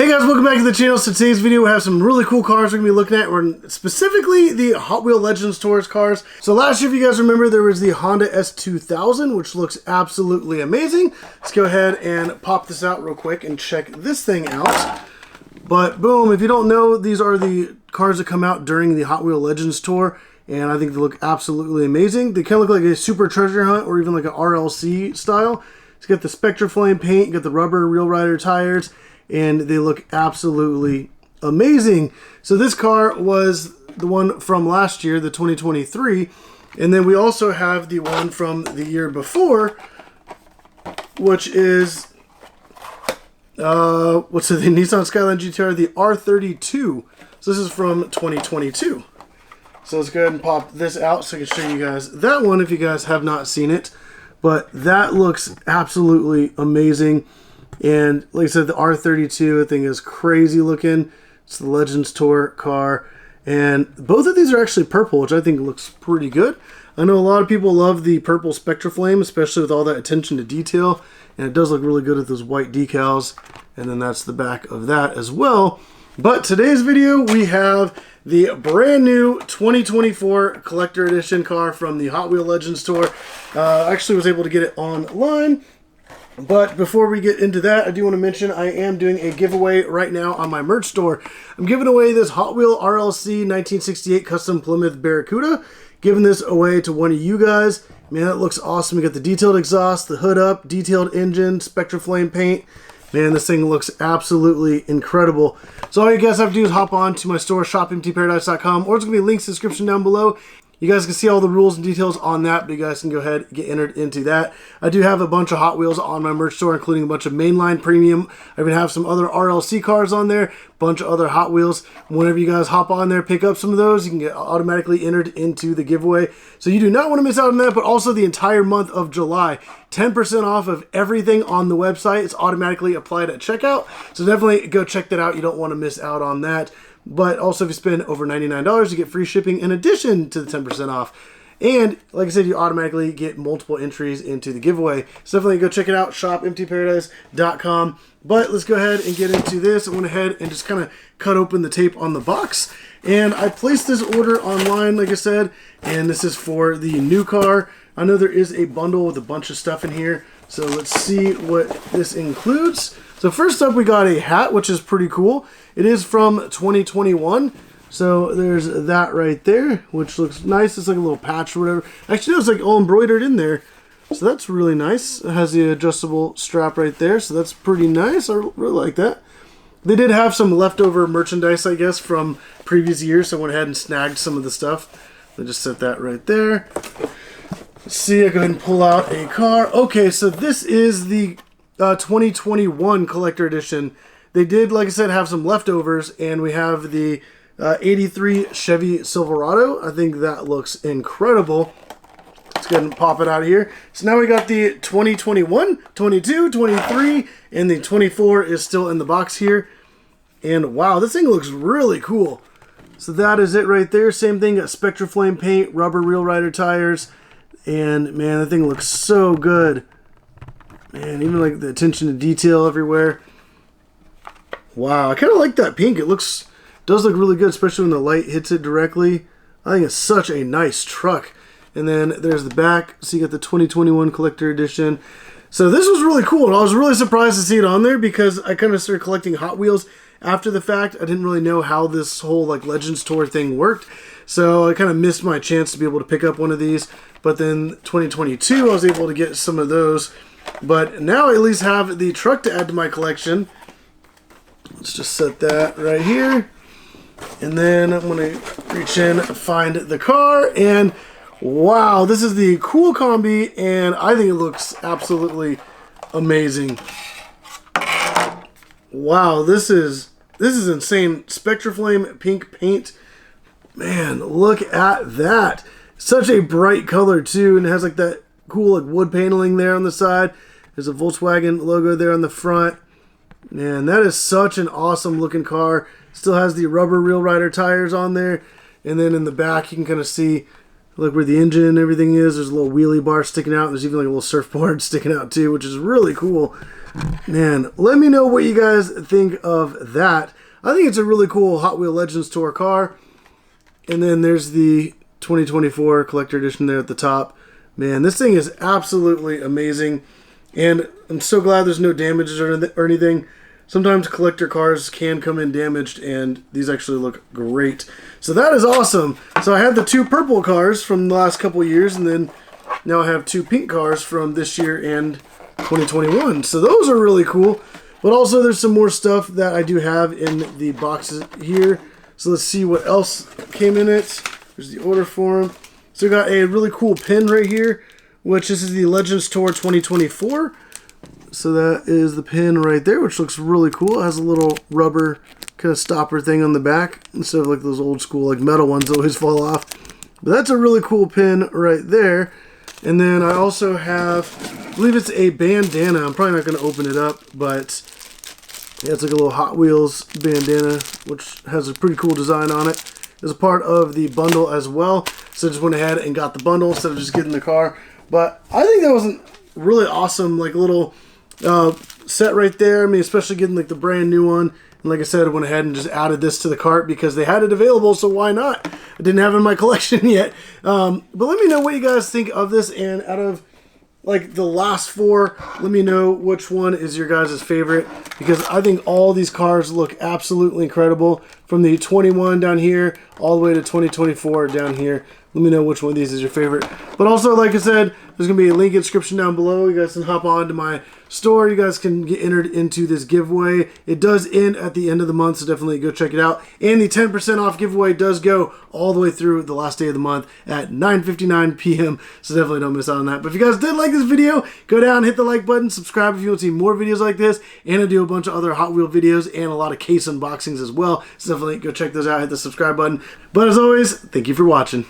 Hey guys, welcome back to the channel. So today's video we have some really cool cars we're going to be looking at. We're specifically the Hotwheels Legends Tour cars. So last year, if you guys remember, there was the Honda S2000, which looks absolutely amazing. Let's go ahead and pop this out real quick and check this thing out. But boom, if you don't know, these are the cars that come out during the Hotwheels Legends Tour. And I think they look absolutely amazing. They kind of look like a super treasure hunt or even like an RLC style. It's got the Spectra Flame paint, you got the rubber Real Rider tires, and they look absolutely amazing. So this car was the one from last year, the 2023, and then we also have the one from the year before, which is the Nissan Skyline GTR, the R32. So this is from 2022. So let's go ahead and pop this out so I can show you guys that one if you guys have not seen it. But that looks absolutely amazing. And like I said, the R32 I think is crazy looking. It's the Legends Tour car. And both of these are actually purple, which I think looks pretty good. I know a lot of people love the purple Spectra Flame, especially with all that attention to detail. And it does look really good with those white decals. And then that's the back of that as well. But today's video, we have the brand new 2024 collector edition car from the Hotwheels Legends Tour. I actually was able to get it online. But before we get into that, I do want to mention I am doing a giveaway right now on my merch store. I'm giving away this Hot Wheel RLC 1968 Custom Plymouth Barracuda. Giving this away to one of you guys. Man, that looks awesome. We got the detailed exhaust, the hood up, detailed engine, Spectra Flame paint. Man, this thing looks absolutely incredible. So all you guys have to do is hop on to my store, shopmtparadise.com, or it's going to be links in the description down below. You guys can see all the rules and details on that, but you guys can go ahead and get entered into that. I do have a bunch of Hot Wheels on my merch store, including a bunch of mainline premium. I even have some other RLC cars on there, a bunch of other Hot Wheels. Whenever you guys hop on there, pick up some of those, you can get automatically entered into the giveaway. So you do not want to miss out on that, but also the entire month of July. 10% off of everything on the website. It's automatically applied at checkout. So definitely go check that out. You don't want to miss out on that. But also, if you spend over $99, you get free shipping in addition to the 10% off. And like I said, you automatically get multiple entries into the giveaway. So definitely go check it out, shopmtparadise.com. But let's go ahead and get into this. I went ahead and just kind of cut open the tape on the box. And I placed this order online, like I said, and this is for the new car. I know there is a bundle with a bunch of stuff in here. So let's see what this includes. So first up, we got a hat, which is pretty cool. It is from 2021. So there's that right there, which looks nice. It's like a little patch or whatever. Actually, it's like all embroidered in there. So that's really nice. It has the adjustable strap right there. So that's pretty nice. I really like that. They did have some leftover merchandise, I guess, from previous years. So I went ahead and snagged some of the stuff. I just set that right there. Let's see, I go ahead and pull out a car. Okay, so this is the 2021 collector edition. They did, like I said, have some leftovers, and we have the 83 Chevy Silverado. I think that looks incredible. Let's go ahead and pop it out of here. So now we got the 2021, 22, 23, and the 24 is still in the box here. And wow, this thing looks really cool. So that is it right there. Same thing, got Spectra Flame paint, rubber Real Rider tires. And man, that thing looks so good. Man, even like the attention to detail everywhere. Wow, I kind of like that pink. It does look really good, especially when the light hits it directly. I think it's such a nice truck. And then there's the back. So you got the 2021 collector edition. So this was really cool. And I was really surprised to see it on there because I kind of started collecting Hot Wheels after the fact. I didn't really know how this whole like Legends Tour thing worked. So I kind of missed my chance to be able to pick up one of these. But then 2022, I was able to get some of those. But now I at least have the truck to add to my collection. Let's just set that right here. And then I'm going to reach in, find the car. And wow, this is the Kool Kombi. And I think it looks absolutely amazing. Wow, this is insane. Spectra Flame pink paint. Man, look at that. Such a bright color too, and it has like that cool like wood paneling there on the side. There's a Volkswagen logo there on the front. Man, that is such an awesome looking car. Still has the rubber Real Rider tires on there. And then in the back you can kind of see Look where the engine and everything is. There's a little wheelie bar sticking out. There's even like a little surfboard sticking out too, which is really cool. Man, let me know what you guys think of that. I think it's a really cool Hot Wheels Legends Tour car. And then there's the 2024 collector edition there at the top. Man, this thing is absolutely amazing. And I'm so glad there's no damages or anything. Sometimes collector cars can come in damaged, and these actually look great. So that is awesome. So I had the 2 purple cars from the last couple years, and then now I have 2 pink cars from this year and 2021. So those are really cool. But also there's some more stuff that I do have in the boxes here. So let's see what else came in it. There's the order form. So we got a really cool pin right here, which this is the Legends Tour 2024. So that is the pin right there, which looks really cool. It has a little rubber kind of stopper thing on the back instead of like those old school like metal ones that always fall off. But that's a really cool pin right there. And then I also have, I believe it's a bandana. I'm probably not going to open it up, but yeah, it's like a little Hot Wheels bandana, which has a pretty cool design on it. It's a part of the bundle as well. So I just went ahead and got the bundle instead of just getting the car. But I think that was a really awesome like little set right there. I mean, especially getting like the brand new one. And like I said, I went ahead and just added this to the cart because they had it available, so why not? I didn't have it in my collection yet. But let me know what you guys think of this, and out of like the last 4, let me know which one is your guys' favorite, because I think all these cars look absolutely incredible, from the 21 down here all the way to 2024 down here. Let me know which one of these is your favorite. But also, like I said, there's going to be a link in the description down below. You guys can hop on to my store. You guys can get entered into this giveaway. It does end at the end of the month, so definitely go check it out. And the 10% off giveaway does go all the way through the last day of the month at 9:59 p.m. So definitely don't miss out on that. But if you guys did like this video, go down, hit the like button, subscribe if you want to see more videos like this. And I do a bunch of other Hot Wheel videos and a lot of case unboxings as well. So definitely go check those out, hit the subscribe button. But as always, thank you for watching.